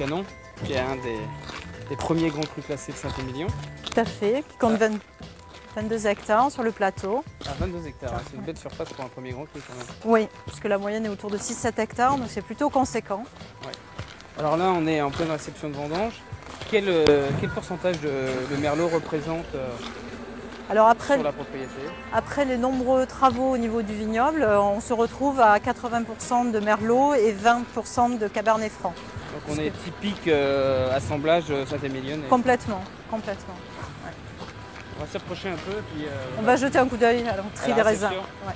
Canon, qui est un des premiers grands crus classés de Saint-Émilion. Tout à fait, qui compte 22 hectares sur le plateau. À 22 hectares, c'est une belle surface pour un premier grand cru quand même. Oui, parce que la moyenne est autour de 6-7 hectares, donc c'est plutôt conséquent. Ouais. Alors là, on est en pleine réception de vendange. Quel pourcentage de merlot représente Alors après, sur la propriété? Après les nombreux travaux au niveau du vignoble, on se retrouve à 80% de merlot et 20% de cabernet franc. Donc on est typique assemblage Saint-Émilion. Complètement, complètement. Ouais. On va s'approcher un peu. Puis, on va jeter un coup d'œil à l'entrée des raisins. Ouais.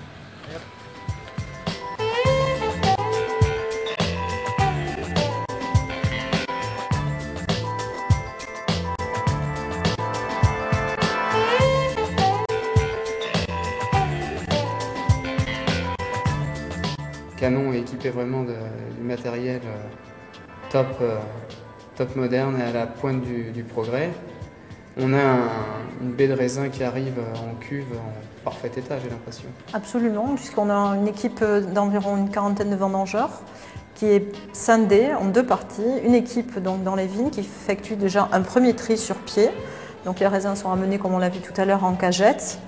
Canon est équipé vraiment du matériel top moderne et à la pointe du progrès. On a une baie de raisin qui arrive en cuve en parfait état, j'ai l'impression. Absolument, puisqu'on a une équipe d'environ une quarantaine de vendangeurs qui est scindée en deux parties. Une équipe donc, dans les vignes qui effectue déjà un premier tri sur pied. Donc les raisins sont amenés, comme on l'a vu tout à l'heure, en cagettes,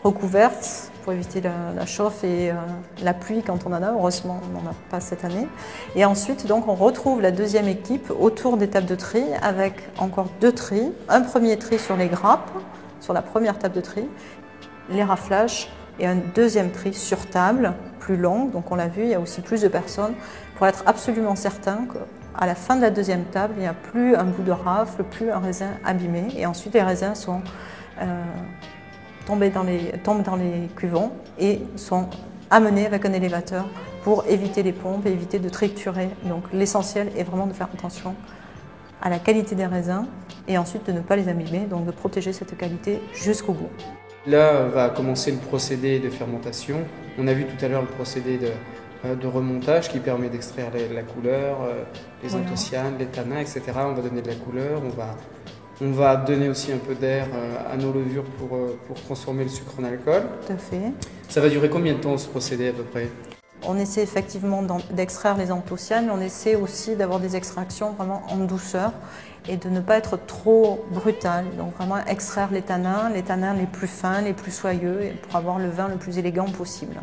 recouvertes pour éviter la chauffe et la pluie quand on en a. Heureusement, on n'en a pas cette année. Et ensuite, donc, on retrouve la deuxième équipe autour des tables de tri avec encore deux tris. Un premier tri sur les grappes, sur la première table de tri, les raflages et un deuxième tri sur table, plus long. Donc on l'a vu, il y a aussi plus de personnes pour être absolument certain qu'à la fin de la deuxième table, il n'y a plus un bout de rafle, plus un raisin abîmé. Et ensuite, les raisins sont tombent dans les cuvons et sont amenés avec un élévateur pour éviter les pompes et éviter de triturer. Donc l'essentiel est vraiment de faire attention à la qualité des raisins et ensuite de ne pas les abîmer, donc de protéger cette qualité jusqu'au bout. Là va commencer le procédé de fermentation. On a vu tout à l'heure le procédé de remontage qui permet d'extraire la couleur, les anthocyanes, les tanins, etc. On va donner de la couleur, on va donner aussi un peu d'air à nos levures pour transformer le sucre en alcool. Tout à fait. Ça va durer combien de temps ce procédé à peu près? On essaie effectivement d'extraire les anthocyanes, mais on essaie aussi d'avoir des extractions vraiment en douceur et de ne pas être trop brutal. Donc vraiment extraire les tanins les plus fins, les plus soyeux, pour avoir le vin le plus élégant possible.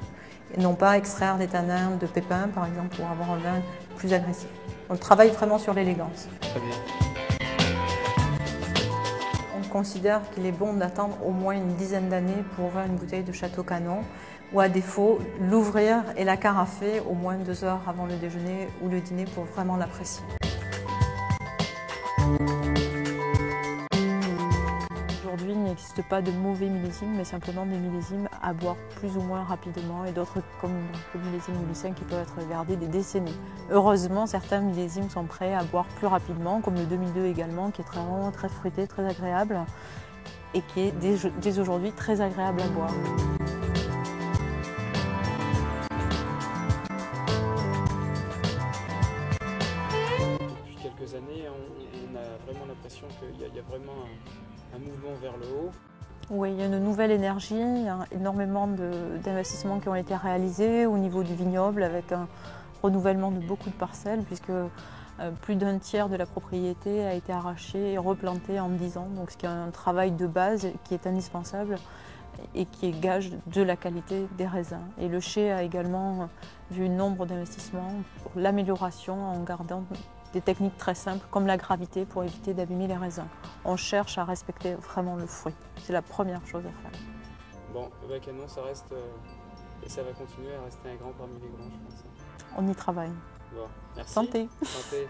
Et non pas extraire des tanins de pépins, par exemple, pour avoir un vin plus agressif. On travaille vraiment sur l'élégance. Très bien. On considère qu'il est bon d'attendre au moins une dizaine d'années pour ouvrir une bouteille de Château Canon, ou à défaut, l'ouvrir et la carafer au moins 2 heures avant le déjeuner ou le dîner pour vraiment l'apprécier. Aujourd'hui, il n'existe pas de mauvais millésimes, mais simplement des millésimes à boire plus ou moins rapidement et d'autres comme le millésime 2005 qui peuvent être gardés des décennies. Heureusement, certains millésimes sont prêts à boire plus rapidement, comme le 2002 également, qui est vraiment très fruité, très agréable et qui est dès aujourd'hui très agréable à boire. Depuis quelques années, on a vraiment l'impression qu'il y a vraiment un mouvement vers le haut. Oui, il y a une nouvelle énergie, il y a énormément d'investissements qui ont été réalisés au niveau du vignoble avec un renouvellement de beaucoup de parcelles puisque plus d'un tiers de la propriété a été arraché et replanté en 10 ans. Donc, ce qui est un travail de base qui est indispensable et qui est gage de la qualité des raisins. Et le chai a également vu nombre d'investissements pour l'amélioration en gardant des techniques très simples comme la gravité pour éviter d'abîmer les raisins. On cherche à respecter vraiment le fruit. C'est la première chose à faire. Bon, le Canon, ça reste et ça va continuer à rester un grand parmi les grands, je pense. On y travaille. Bon, merci. Santé. Santé.